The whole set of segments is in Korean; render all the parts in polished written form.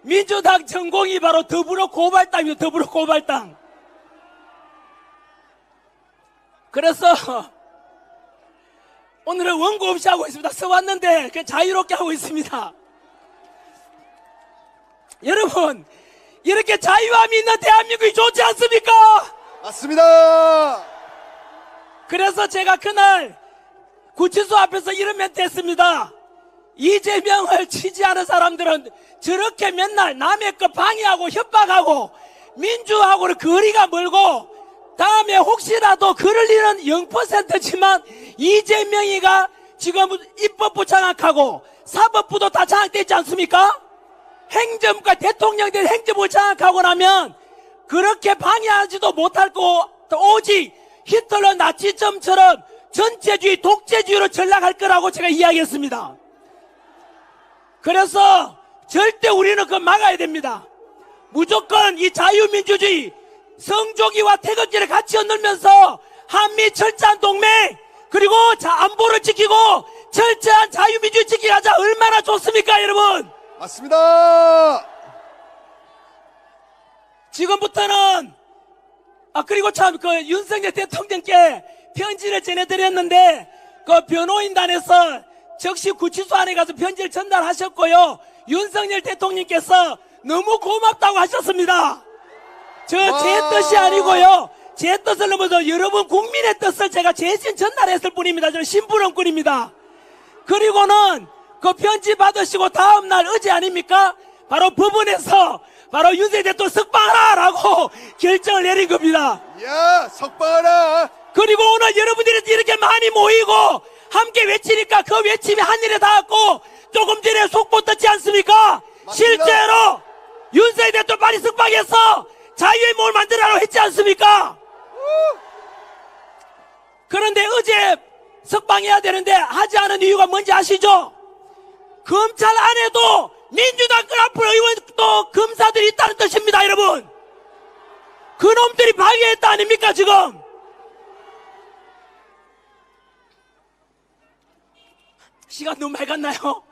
민주당 전공이 바로 더불어 고발당이에요. 더불어 고발당. 그래서 오늘은 원고 없이 하고 있습니다. 써왔는데 그냥 자유롭게 하고 있습니다. 여러분, 이렇게 자유함이 있는 대한민국이 좋지 않습니까? 맞습니다. 그래서 제가 그날 구치소 앞에서 이런 멘트 했습니다. 이재명을 지지하는 사람들은 저렇게 맨날 남의 것 방해하고 협박하고 민주하고는 거리가 멀고 다음에 혹시라도 그럴 일은 0%지만 이재명이가 지금 입법부 장악하고 사법부도 다 장악되지 않습니까? 행정부가 대통령들 행정부 장악하고 나면 그렇게 방해하지도 못할 거 오직 히틀러 나치즘처럼 전체주의 독재주의로 전락할 거라고 제가 이야기했습니다. 그래서 절대 우리는 그거 막아야 됩니다. 무조건 이 자유민주주의 성조기와 태극기를 같이 얻으면서 한미 철저한 동맹 그리고 안보를 지키고 철저한 자유민주주의 지키자 얼마나 좋습니까 여러분? 맞습니다. 지금부터는 그리고 참 그 윤석열 대통령께 편지를 전해드렸는데 그 변호인단에서 즉시 구치소 안에 가서 편지를 전달하셨고요. 윤석열 대통령께서 너무 고맙다고 하셨습니다. 제 뜻이 아니고요. 제 뜻을 넘어서 여러분 국민의 뜻을 제가 대신 전달했을 뿐입니다. 저는 심부름꾼입니다. 그리고는 그 편지 받으시고 다음날 어제 아닙니까? 바로 법원에서 바로 윤석열 대통령 석방하라라고 결정을 내린 겁니다. 야, 석방하라. 그리고 오늘 여러분들이 이렇게 많이 모이고 함께 외치니까 그 외침이 하늘에 닿았고 조금 전에 속보 떴지 않습니까? 맞습니다. 실제로 윤석열 대통령 빨리 석방해서 자유의 몸을 만들라고 했지 않습니까? 그런데 어제 석방해야 되는데 하지 않은 이유가 뭔지 아시죠? 검찰 안에도 민주당 끄라프 의원 또 검사들이 있다는 뜻입니다 여러분. 그놈들이 방해했다 아닙니까 지금? 시간 너무 많이 갔나요?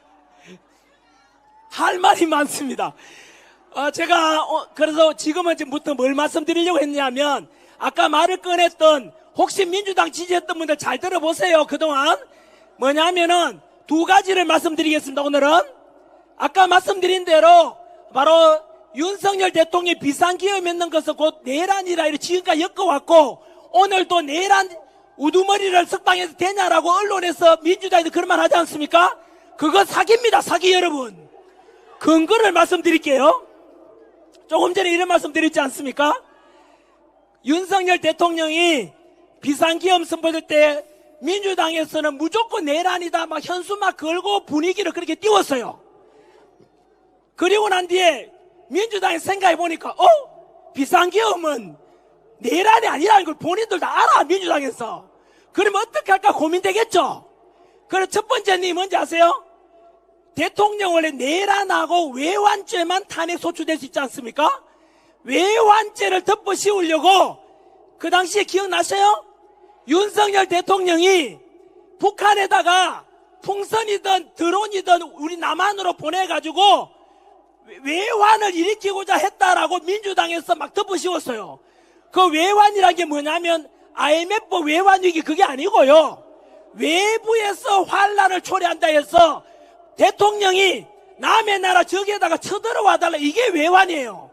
할 말이 많습니다. 제가 그래서 지금은 지금부터 뭘 말씀드리려고 했냐면 아까 말을 꺼냈던 혹시 민주당 지지했던 분들 잘 들어보세요. 그동안 뭐냐면은 두 가지를 말씀드리겠습니다. 오늘은 아까 말씀드린 대로 바로 윤석열 대통령이 비상기업했는 것은 곧 내란이라 이렇게 지금까지 엮어왔고 오늘도 내란 우두머리를 석방해서 되냐라고 언론에서 민주당이 그런 말 하지 않습니까? 그거 사기입니다. 사기 여러분. 근거를 말씀드릴게요. 조금 전에 이런 말씀 드렸지 않습니까? 윤석열 대통령이 비상기업 선포될 때 민주당에서는 무조건 내란이다 막 현수 막 걸고 분위기를 그렇게 띄웠어요. 그리고 난 뒤에 민주당이 생각해 보니까 비상기업은 내란이 아니라는 걸 본인들 다 알아 민주당에서. 그러면 어떻게 할까 고민되겠죠. 그래서 첫 번째는 뭔지 아세요? 대통령 원래 내란하고 외환죄만 탄핵 소추될 수 있지 않습니까? 외환죄를 덮어 씌우려고 그 당시에 기억나세요? 윤석열 대통령이 북한에다가 풍선이든 드론이든 우리 남한으로 보내가지고 외환을 일으키고자 했다라고 민주당에서 막 덮어 씌웠어요. 그 외환이라는 게 뭐냐면 IMF 외환위기 그게 아니고요. 외부에서 환란을 초래한다 해서 대통령이 남의 나라 저기에다가 쳐들어와 달라 이게 외환이에요.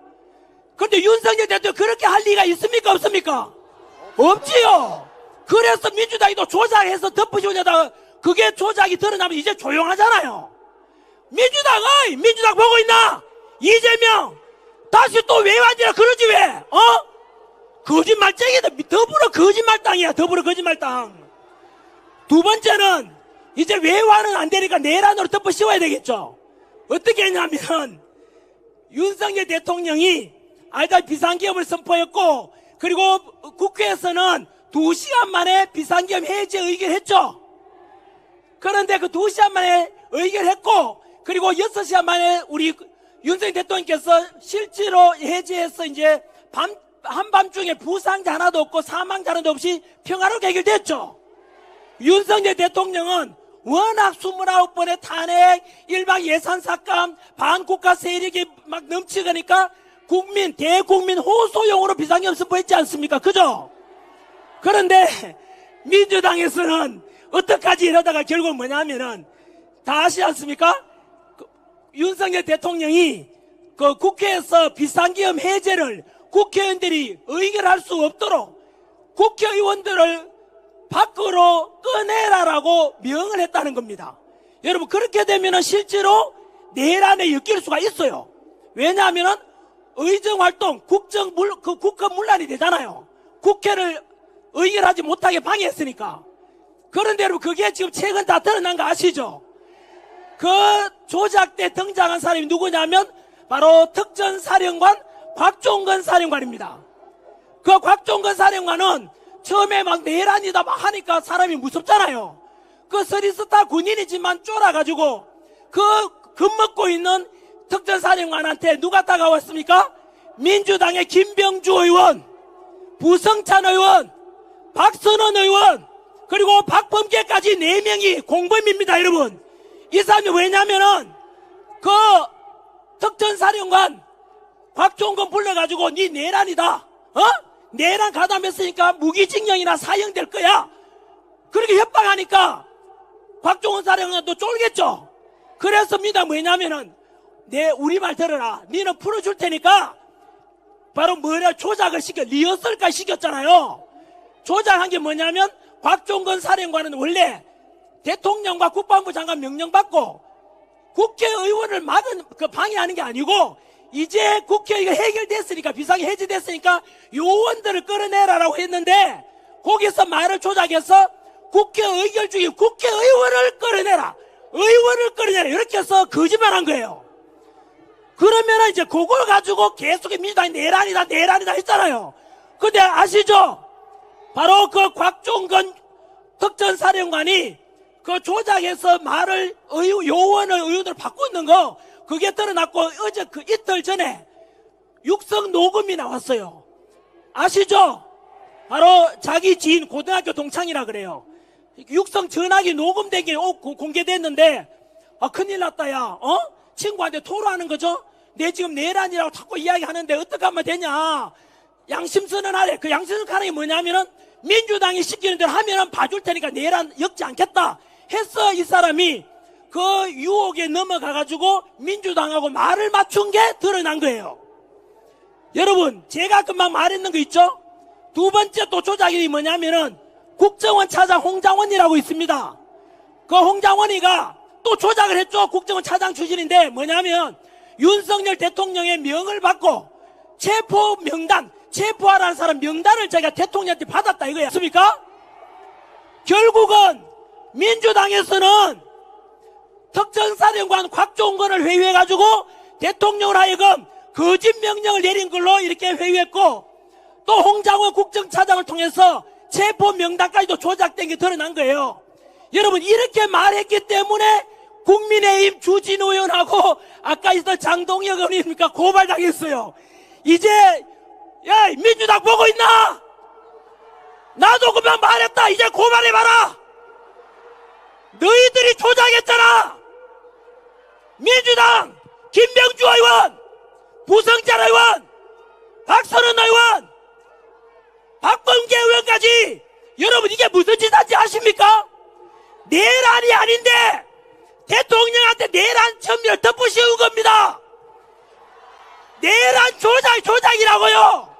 그런데 윤석열 대통령 그렇게 할 리가 있습니까 없습니까? 없지요. 그래서 민주당이 또 조작해서 덮어씌우려다가 그게 조작이 드러나면 이제 조용하잖아요. 민주당 보고 있나? 이재명 다시 또 외환이라 그러지 왜? 거짓말쟁이다. 더불어 거짓말당이야. 더불어 거짓말당. 두 번째는 이제 외환은 안 되니까 내란으로 덮어 씌워야 되겠죠. 어떻게 했냐면 윤석열 대통령이 알다 비상기업을 선포했고 그리고 국회에서는 2시간 만에 비상기업 해제 의결했죠. 그런데 그 2시간 만에 의결했고 그리고 6시간 만에 우리 윤석열 대통령께서 실제로 해제해서 이제 한밤중에 부상자 하나도 없고 사망자 하나도 없이 평화롭게 해결됐죠. 윤석열 대통령은 워낙 29번의 탄핵, 일방 예산 삭감, 반국가 세력이 막 넘치니까 국민, 대국민 호소용으로 비상경선부 했지 않습니까? 그죠? 그런데 민주당에서는 어떡하지 이러다가 결국 뭐냐면은 다 아시지 않습니까? 윤석열 대통령이 그 국회에서 비상기업 해제를 국회의원들이 의결할 수 없도록 국회의원들을 밖으로 꺼내라라고 명을 했다는 겁니다. 여러분, 그렇게 되면은 실제로 내란에 엮일 수가 있어요. 왜냐하면은 의정활동, 국회문란이 되잖아요. 국회를 의결하지 못하게 방해했으니까. 그런데 여러분, 그게 지금 최근 다 드러난 거 아시죠? 그 조작 때 등장한 사람이 누구냐면 바로 특전사령관 곽종건 사령관입니다. 그 곽종건 사령관은 처음에 막 내란이다 막 하니까 사람이 무섭잖아요. 그 서리스타 군인이지만 쫄아가지고 그 겁먹고 있는 특전사령관한테 누가 다가왔습니까? 민주당의 김병주 의원, 부성찬 의원, 박선원 의원, 그리고 박범계까지 4명이 공범입니다, 여러분. 이 사람이 왜냐면은 그 특전사령관 곽종건 불러가지고 니 내란이다, 내란 가담했으니까 무기징역이나 사형될 거야. 그렇게 협박하니까 곽종건 사령관도 쫄겠죠. 그랬습니다. 뭐냐면은 우리 말 들어라. 니는 풀어줄 테니까 바로 조작을 리허설까지 시켰잖아요. 조작한 게 뭐냐면 곽종건 사령관은 원래 대통령과 국방부 장관 명령받고 국회의원을 방해하는 게 아니고 이제 국회가 해결됐으니까 비상이 해제됐으니까 요원들을 끌어내라라고 했는데 거기서 말을 조작해서 국회 의결 중에 국회의원을 끌어내라, 의원을 끌어내라 이렇게 해서 거짓말한 거예요. 그러면 이제 그걸 가지고 계속 민주당이 내란이다 했잖아요. 근데 아시죠? 바로 그 곽종건 특전사령관이 그 조작해서 말을 의원을 바꾸는 거 그게 드러났고 이틀 전에 육성 녹음이 나왔어요. 아시죠? 바로 자기 지인 고등학교 동창이라 그래요. 육성 전화기 녹음된 게 공개됐는데 큰일 났다 야. 친구한테 토로하는 거죠. 내 지금 내란이라고 자꾸 이야기하는데 어떻게 하면 되냐. 양심선언하래. 그 양심선언하는 게 뭐냐면은 민주당이 시키는 대로 하면은 봐줄 테니까 내란 엮지 않겠다 했어. 이 사람이 그 유혹에 넘어가가지고 민주당하고 말을 맞춘 게 드러난 거예요. 여러분, 제가 금방 말했는 거 있죠? 두 번째 또 조작이 뭐냐면은 국정원 차장 홍장원이라고 있습니다. 그 홍장원이가 또 조작을 했죠. 국정원 차장 출신인데 뭐냐면 윤석열 대통령의 명을 받고 체포 명단, 체포하라는 사람 명단을 제가 대통령한테 받았다 이거야. 맞습니까? 결국은 민주당에서는 특전사령관 곽종건을 회유해가지고 대통령을 하여금 거짓 명령을 내린 걸로 이렇게 회유했고 또 홍장원 국정차장을 통해서 체포 명단까지도 조작된 게 드러난 거예요. 여러분, 이렇게 말했기 때문에 국민의힘 주진우 의원하고 아까 있던 장동혁 의원입니까 고발당했어요. 이제 야 민주당 보고 있나? 나도 그만 말했다. 이제 고발해봐라. 너희들이 조작했잖아. 민주당 김병주 의원, 부성찬 의원, 박선원 의원, 박범계 의원까지 여러분 이게 무슨 짓인지 아십니까? 내란이 아닌데 대통령한테 내란 혐의를 덮으시는 겁니다. 내란 조작이라고요.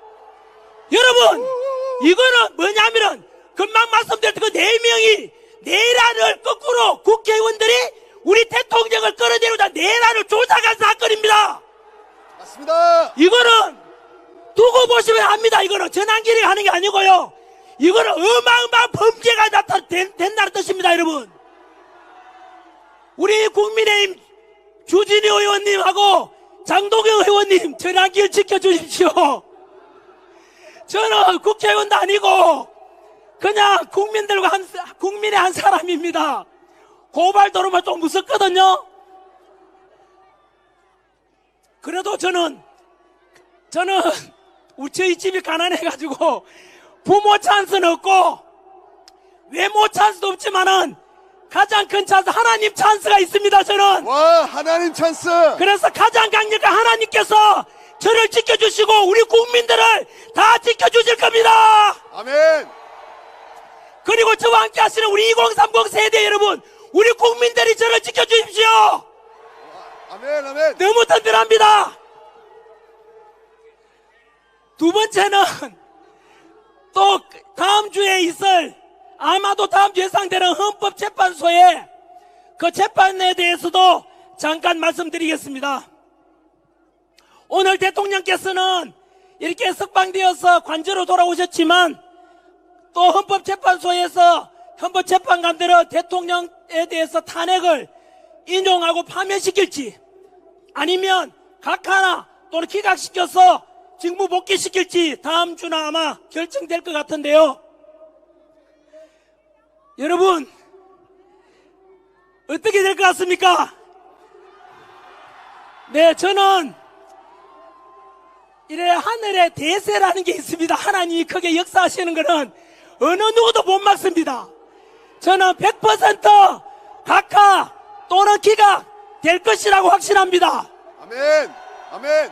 여러분, 이거는 뭐냐면은 금방 말씀드렸던 그 4명이 내란을 거꾸로 국회의원들이 우리 대통령을 끌어내려다 내란을 조작한 사건입니다. 맞습니다. 이거는 두고 보시면 압니다. 이거는 전환기를 하는 게 아니고요. 이거는 어마어마한 범죄가 된다는 뜻입니다, 여러분. 우리 국민의힘 주진우 의원님하고 장동영 의원님 전환기를 지켜주십시오. 저는 국회의원도 아니고 그냥 국민의 한 사람입니다. 고발 들어오면 좀 무섭거든요. 그래도 저는 저희 집이 가난해가지고 부모 찬스는 없고 외모 찬스도 없지만은 가장 큰 찬스, 하나님 찬스가 있습니다, 저는. 와, 하나님 찬스. 그래서 가장 강력한 하나님께서 저를 지켜주시고 우리 국민들을 다 지켜주실 겁니다. 아멘. 그리고 저와 함께 하시는 우리 2030 세대 여러분, 우리 국민들이 저를 지켜주십시오. 아멘, 아멘. 너무 든든합니다. 두 번째는 또 다음 주에 있을, 아마도 다음 주 예상되는 헌법재판소의 그 재판에 대해서도 잠깐 말씀드리겠습니다. 오늘 대통령께서는 이렇게 석방되어서 관저로 돌아오셨지만 또 헌법재판소에서 헌법재판관들은 대통령에 대해서 탄핵을 인용하고 파면시킬지 아니면 각하나 또는 기각시켜서 직무 복귀시킬지 다음 주나 아마 결정될 것 같은데요. 여러분, 어떻게 될 것 같습니까? 네, 저는 이래 하늘에 대세라는 게 있습니다. 하나님이 크게 역사하시는 것은 어느 누구도 못 막습니다. 저는 100% 각하 또는 기각 될 것이라고 확신합니다. 아멘. 아멘.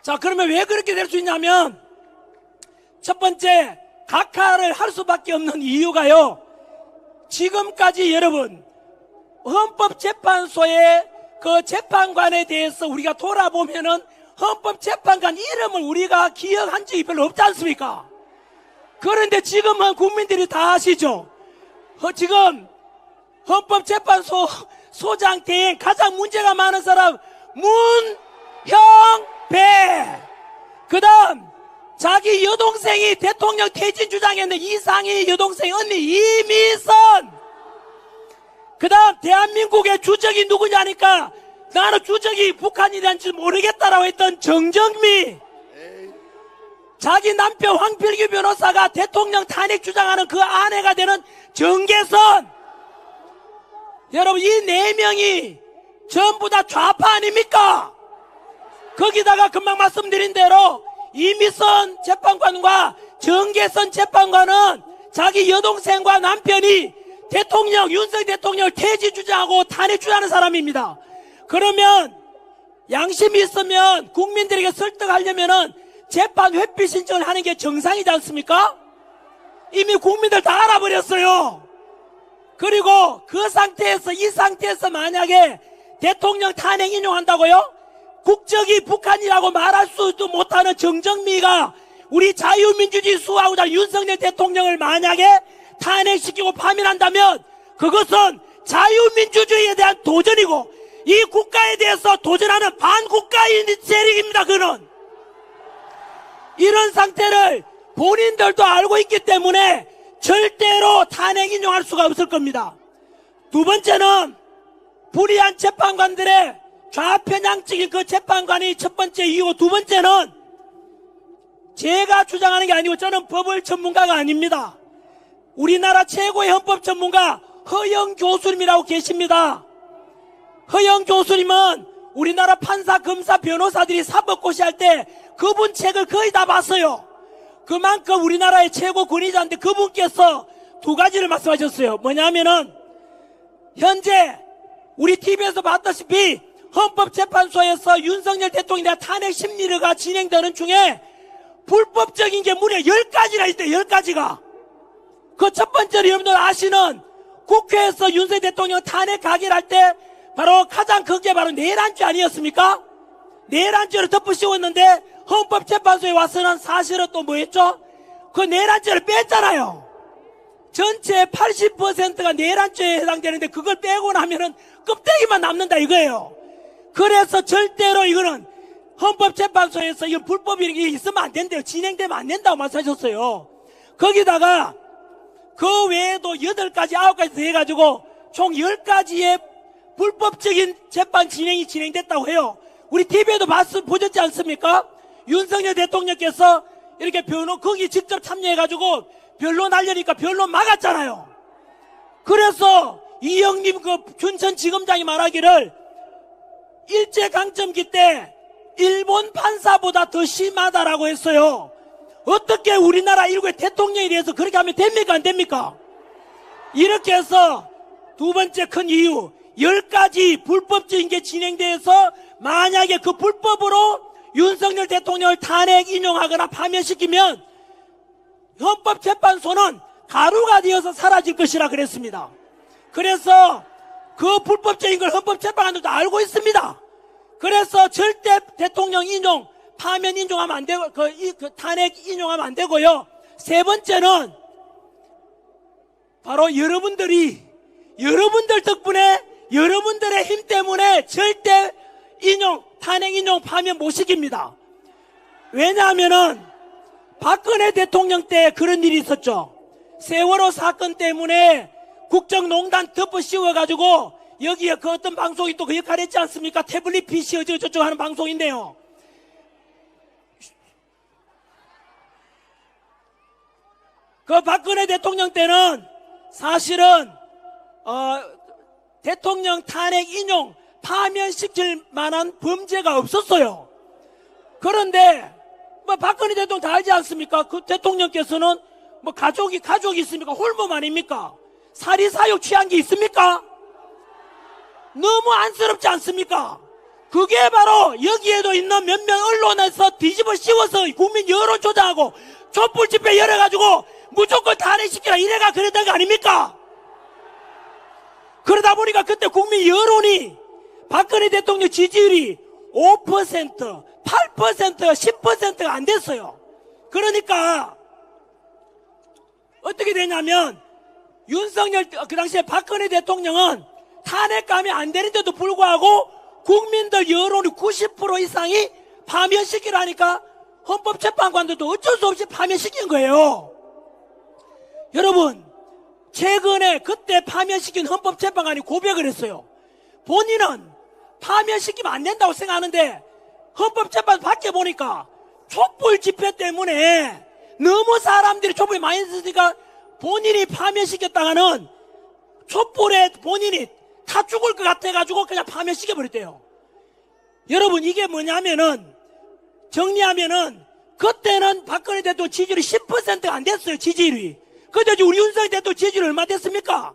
자, 그러면 왜 그렇게 될 수 있냐면, 첫 번째, 각하를 할 수밖에 없는 이유가요, 지금까지 여러분, 헌법재판소의 그 재판관에 대해서 우리가 돌아보면은 헌법재판관 이름을 우리가 기억한 적이 별로 없지 않습니까? 그런데 지금은 국민들이 다 아시죠? 지금 헌법재판소 소장 대행 가장 문제가 많은 사람 문형배, 그 다음 자기 여동생이 대통령 퇴진 주장했는데 이상희 여동생 언니 이미선, 그 다음 대한민국의 주적이 누구냐니까 나는 주적이 북한이란지 모르겠다라고 했던 정정미, 자기 남편 황필규 변호사가 대통령 탄핵 주장하는 그 아내가 되는 정계선, 여러분 이 네 명이 전부 다 좌파 아닙니까? 거기다가 금방 말씀드린 대로 이미선 재판관과 정계선 재판관은 자기 여동생과 남편이 대통령, 윤석열 대통령을 퇴진 주장하고 탄핵 주장하는 사람입니다. 그러면 양심이 있으면 국민들에게 설득하려면은 재판 회피 신청을 하는 게 정상이지 않습니까? 이미 국민들 다 알아버렸어요. 그리고 그 상태에서, 이 상태에서 만약에 대통령 탄핵 인용한다고요? 국적이 북한이라고 말할 수도 못하는 정정미가 우리 자유민주주의 수호하고자 윤석열 대통령을 만약에 탄핵시키고 파면한다면 그것은 자유민주주의에 대한 도전이고 이 국가에 대해서 도전하는 반국가인 세력입니다. 그는 이런 상태를 본인들도 알고 있기 때문에 절대로 탄핵 인용할 수가 없을 겁니다. 두 번째는 불의한 재판관들의 좌편향적인 그 재판관이 첫 번째 이유고, 두 번째는 제가 주장하는 게 아니고 저는 법을 전문가가 아닙니다. 우리나라 최고의 헌법 전문가 허영 교수님이라고 계십니다. 허영 교수님은 우리나라 판사, 검사, 변호사들이 사법고시 할 때 그분 책을 거의 다 봤어요. 그만큼 우리나라의 최고 권위자인데 그분께서 두 가지를 말씀하셨어요. 뭐냐면은 현재 우리 TV에서 봤다시피 헌법재판소에서 윤석열 대통령에 대한 탄핵 심리가 진행되는 중에 불법적인 게 무려 10가지나 있대요. 10가지가. 그 첫 번째로 여러분들 아시는 국회에서 윤석열 대통령 탄핵 가결할 때 바로 가장 큰 게 바로 내란죄 아니었습니까? 내란죄를 덮으씌웠는데 헌법재판소에 와서는 사실은 또 뭐 했죠? 그 내란죄를 뺐잖아요. 전체 80%가 내란죄에 해당되는데 그걸 빼고 나면은 껍데기만 남는다 이거예요. 그래서 절대로 이거는 헌법재판소에서 이거 불법이 있으면 안 된대요. 진행되면 안 된다고 말씀하셨어요. 거기다가 그 외에도 8가지, 9가지 더 해가지고 총 10가지의 불법적인 재판 진행이 진행됐다고 해요. 우리 TV에도 보셨지 않습니까? 윤석열 대통령께서 이렇게 거기 직접 참여해가지고 변론 하려니까 변론 막았잖아요. 그래서 이영림 그 춘천지검장이 말하기를 일제강점기 때 일본 판사보다 더 심하다라고 했어요. 어떻게 우리나라 일국의 대통령에 대해서 그렇게 하면 됩니까? 안 됩니까? 이렇게 해서 두 번째 큰 이유, 10가지 불법적인 게 진행돼서 만약에 그 불법으로 윤석열 대통령을 탄핵 인용하거나 파면시키면 헌법재판소는 가루가 되어서 사라질 것이라 그랬습니다. 그래서 그 불법적인 걸 헌법재판관들도 알고 있습니다. 그래서 절대 대통령 인용, 파면 인용하면 안 되고, 그 탄핵 인용하면 안 되고요. 세 번째는 바로 여러분들 덕분에, 여러분들의 힘 때문에 절대 인용, 탄핵 인용, 파면 못 시킵니다. 왜냐하면은 박근혜 대통령 때 그런 일이 있었죠. 세월호 사건 때문에 국정농단 덮어 씌워가지고 여기에 그 어떤 방송이 또 그 역할을 했지 않습니까? 태블릿 PC 어쩌고저쩌고 하는 방송인데요. 그 박근혜 대통령 때는 사실은 대통령 탄핵 인용 파면시킬 만한 범죄가 없었어요. 그런데 뭐 박근혜 대통령 다 알지 않습니까? 그 대통령께서는 뭐 가족이 있습니까? 홀몸 아닙니까? 사리사욕 취한 게 있습니까? 너무 안쓰럽지 않습니까? 그게 바로 여기에도 있는 몇몇 언론에서 뒤집어 씌워서 국민 여론 조작하고 촛불 집회 열어가지고 무조건 탄핵시키라 이래가 그랬던 거 아닙니까? 그러다 보니까 그때 국민 여론이 박근혜 대통령 지지율이 5%, 8%, 10%가 안 됐어요. 그러니까 어떻게 되냐면 윤석열, 그 당시에 박근혜 대통령은 탄핵감이 안 되는데도 불구하고 국민들 여론이 90% 이상이 파면시키라니까 헌법재판관들도 어쩔 수 없이 파면시킨 거예요. 여러분, 최근에 그때 파면시킨 헌법재판관이 고백을 했어요. 본인은 파면시키면 안 된다고 생각하는데 헌법재판 밖에 보니까 촛불 집회 때문에 너무 사람들이 촛불이 많이 있으니까 본인이 파면시켰다가는 촛불에 본인이 타 죽을 것 같아가지고 그냥 파면시켜버렸대요. 여러분, 이게 뭐냐면은 정리하면은 그때는 박근혜 대통령 지지율이 10%가 안 됐어요. 지지율이. 근데 우리 윤석열 대통령 지지율이 얼마 됐습니까?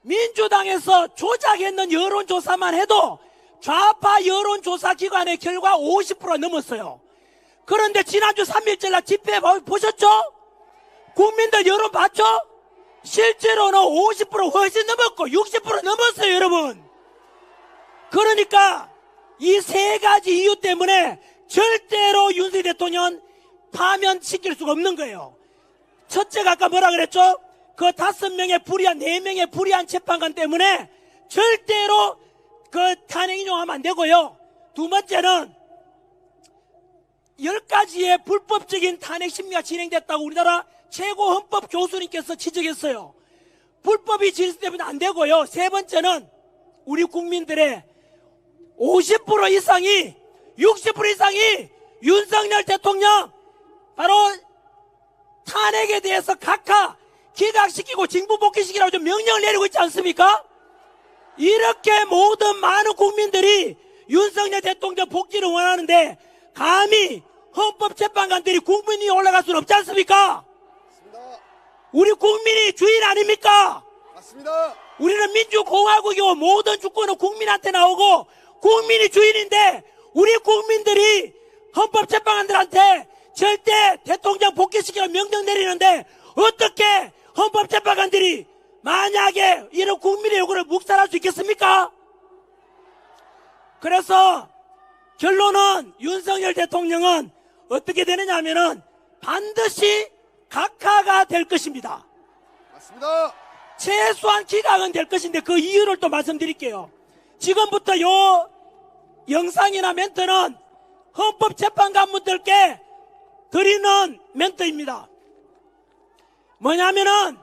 민주당에서 조작했는 여론조사만 해도 좌파 여론조사 기관의 결과 50%가 넘었어요. 그런데 지난주 3일절 날 집회 보셨죠? 국민들 여론 봤죠? 실제로는 50% 훨씬 넘었고 60% 넘었어요, 여러분. 그러니까 이 세 가지 이유 때문에 절대로 윤석열 대통령은 파면시킬 수가 없는 거예요. 첫째가 아까 뭐라 그랬죠? 그 5명의 불의한, 4명의 불의한 재판관 때문에 절대로 그 탄핵 인용하면 안 되고요. 두 번째는 10가지의 불법적인 탄핵 심리가 진행됐다고 우리나라 최고 헌법 교수님께서 지적했어요. 불법이 진행되면 안 되고요. 세 번째는 우리 국민들의 50% 이상이, 60% 이상이 윤석열 대통령 바로 탄핵에 대해서 각하 기각시키고 징부복귀시키라고 좀 명령을 내리고 있지 않습니까? 이렇게 모든 많은 국민들이 윤석열 대통령 복귀를 원하는데 감히 헌법재판관들이 국민 위에 올라갈 수는 없지 않습니까? 맞습니다. 우리 국민이 주인 아닙니까? 맞습니다. 우리는 민주공화국이고 모든 주권은 국민한테 나오고 국민이 주인인데 우리 국민들이 헌법재판관들한테 절대 대통령 복귀시키라고 명령 내리는데 어떻게 헌법재판관들이 만약에 이런 국민의 요구를 묵살할 수 있겠습니까? 그래서 결론은 윤석열 대통령은 어떻게 되느냐 하면은 반드시 각하가 될 것입니다. 맞습니다. 최소한 기각은 될 것인데 그 이유를 또 말씀드릴게요. 지금부터 요 영상이나 멘트는 헌법재판관분들께 드리는 멘트입니다. 뭐냐면은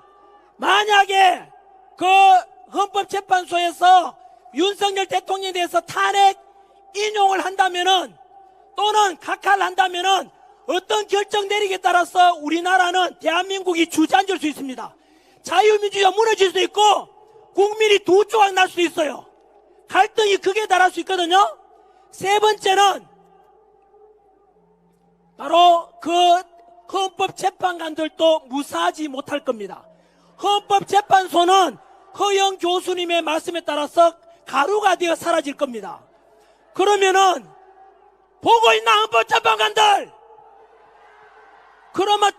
만약에 그 헌법재판소에서 윤석열 대통령에 대해서 탄핵 인용을 한다면은 또는 각하를 한다면은 어떤 결정 내리기에 따라서 우리나라는 대한민국이 주저앉을 수 있습니다. 자유민주주의가 무너질 수도 있고 국민이 두 조각 날 수도 있어요. 갈등이 극에 달할 수 있거든요. 세 번째는 바로 그 헌법재판관들도 무사하지 못할 겁니다. 헌법재판소는 허영 교수님의 말씀에 따라서 가루가 되어 사라질 겁니다. 그러면은 보고 있나 헌법재판관들? 그러면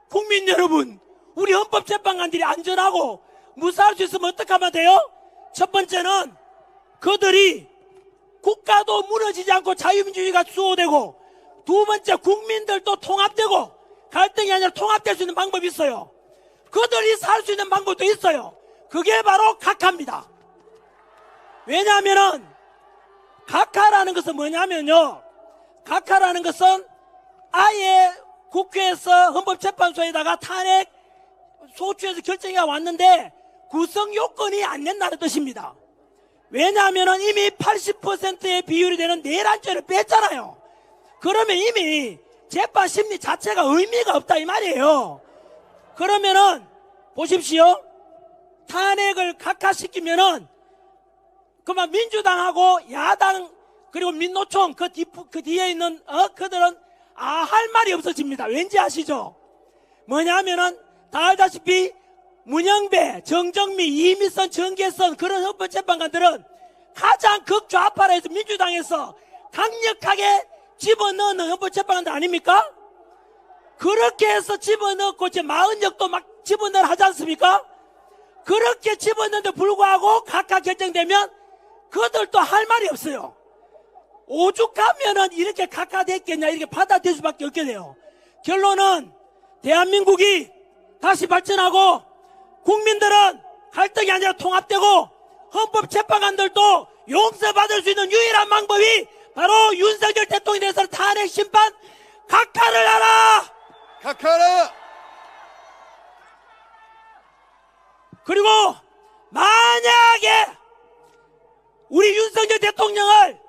국민 여러분, 우리 헌법재판관들이 안전하고 무사할 수 있으면 어떻게 하면 돼요? 첫 번째는 그들이 국가도 무너지지 않고 자유민주주의가 수호되고, 두 번째 국민들도 통합되고, 갈등이 아니라 통합될 수 있는 방법이 있어요. 그들이 살 수 있는 방법도 있어요. 그게 바로 각하입니다. 왜냐하면은 각하라는 것은 뭐냐면요, 각하라는 것은 아예 국회에서 헌법재판소에다가 탄핵 소추에서 결정이 왔는데 구성 요건이 안 된다는 뜻입니다. 왜냐하면 이미 80%의 비율이 되는 내란죄를 뺐잖아요. 그러면 이미 재판 심리 자체가 의미가 없다 이 말이에요. 그러면은 보십시오. 탄핵을 각하시키면은 그만 민주당하고 야당 그리고 민노총 그 뒤에 있는 그들은 할 말이 없어집니다. 왠지 아시죠? 뭐냐면은 다 알다시피 문영배, 정정미, 이미선, 정계선 그런 헌법재판관들은 가장 극좌파라 해서 민주당에서 강력하게 집어넣는 헌법재판관들 아닙니까? 그렇게 해서 집어넣고 이제 40역도 막 집어넣으라 하지 않습니까? 그렇게 집어넣는데 불구하고 각하 결정되면 그들도 할 말이 없어요. 오죽하면은 이렇게 각하됐겠냐, 이렇게 받아들일 수밖에 없게 돼요. 결론은 대한민국이 다시 발전하고 국민들은 갈등이 아니라 통합되고 헌법재판관들도 용서받을 수 있는 유일한 방법이 바로 윤석열 대통령에 대해서 탄핵 심판 각하를 하라! 각하라! 그리고 만약에 우리 윤석열 대통령을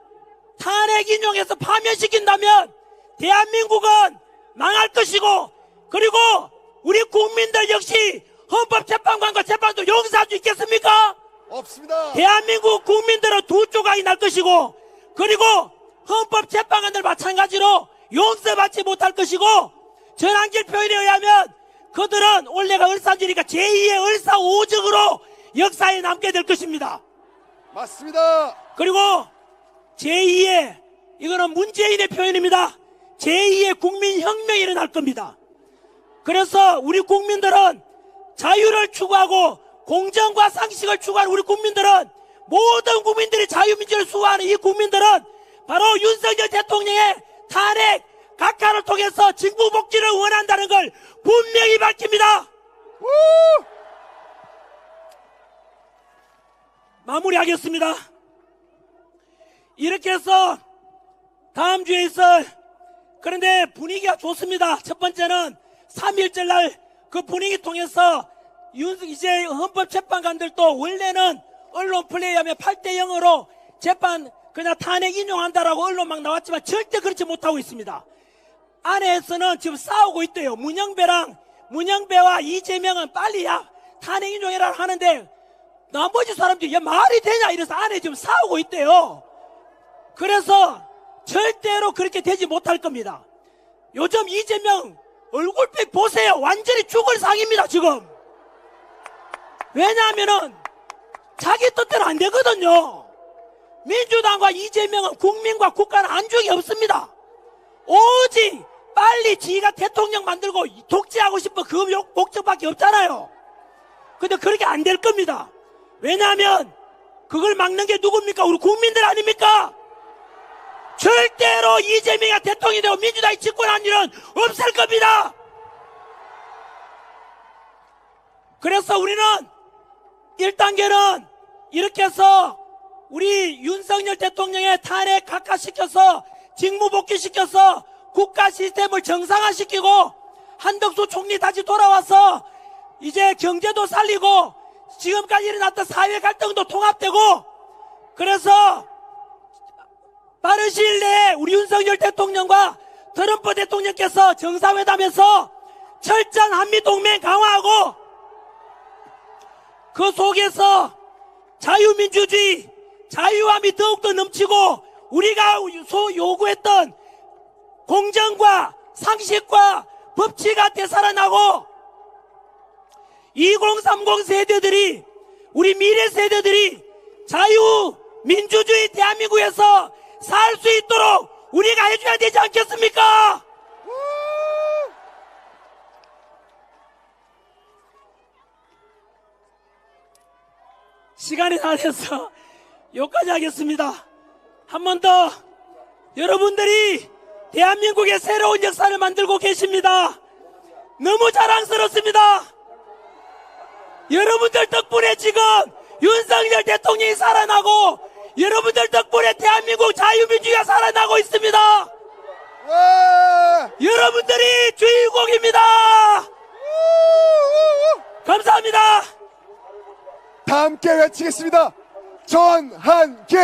탄핵 인용해서 파면시킨다면 대한민국은 망할 것이고, 그리고 우리 국민들 역시 헌법재판관과 재판도 용서할 수 있겠습니까? 없습니다. 대한민국 국민들은 두 조각이 날 것이고, 그리고 헌법재판관들 마찬가지로 용서받지 못할 것이고, 전한길 표현에 의하면 그들은 원래가 을사지니까 제2의 을사오적으로 역사에 남게 될 것입니다. 맞습니다. 그리고 제2의, 이거는 문재인의 표현입니다. 제2의 국민혁명이 일어날 겁니다. 그래서 우리 국민들은 자유를 추구하고 공정과 상식을 추구하는 우리 국민들은, 모든 국민들이 자유민주를 수호하는 이 국민들은 바로 윤석열 대통령의 탄핵 각하를 통해서 직무복귀를 원한다는 걸 분명히 밝힙니다. 마무리하겠습니다. 이렇게 해서 다음 주에 있을, 그런데 분위기가 좋습니다. 첫 번째는 3일절 날 그 분위기 통해서 이제 헌법재판관들도 원래는 언론 플레이하면 8대0으로 재판 그냥 탄핵 인용한다라고 언론 막 나왔지만 절대 그렇지 못하고 있습니다. 안에서는 지금 싸우고 있대요. 문영배와 이재명은 빨리 탄핵 인용해라 하는데 나머지 사람들이 말이 되냐 이래서 안에 지금 싸우고 있대요. 그래서 절대로 그렇게 되지 못할 겁니다. 요즘 이재명 얼굴빛 보세요. 완전히 죽을 상입니다 지금. 왜냐하면은 자기 뜻대로 안 되거든요. 민주당과 이재명은 국민과 국가는 안중이 없습니다. 오직 빨리 지가 대통령 만들고 독재하고 싶은 그 목적밖에 없잖아요. 근데 그렇게 안 될 겁니다. 왜냐하면 그걸 막는 게 누굽니까? 우리 국민들 아닙니까? 절대로 이재명이 대통령이 되고 민주당이 집권한 일은 없을 겁니다. 그래서 우리는 1단계는 이렇게 해서 우리 윤석열 대통령의 탄핵 각하시켜서 직무복귀시켜서 국가 시스템을 정상화시키고 한덕수 총리 다시 돌아와서 이제 경제도 살리고 지금까지 일어났던 사회 갈등도 통합되고, 그래서 빠른 시일 내에 우리 윤석열 대통령과 트럼프 대통령께서 정상회담에서 철저한 한미동맹 강화하고 그 속에서 자유민주주의, 자유함이 더욱더 넘치고 우리가 요구했던 공정과 상식과 법치가 되살아나고 2030 세대들이, 우리 미래 세대들이 자유민주주의 대한민국에서 살 수 있도록 우리가 해줘야 되지 않겠습니까? 시간이 다 돼서 여기까지 하겠습니다. 한 번 더, 여러분들이 대한민국의 새로운 역사를 만들고 계십니다. 너무 자랑스럽습니다. 여러분들 덕분에 지금 윤석열 대통령이 살아나고, 여러분들 덕분에 대한민국 자유민주주의가 살아나고 있습니다. 와! 여러분들이 주인공입니다. 감사합니다. 다 함께 외치겠습니다. 전한계!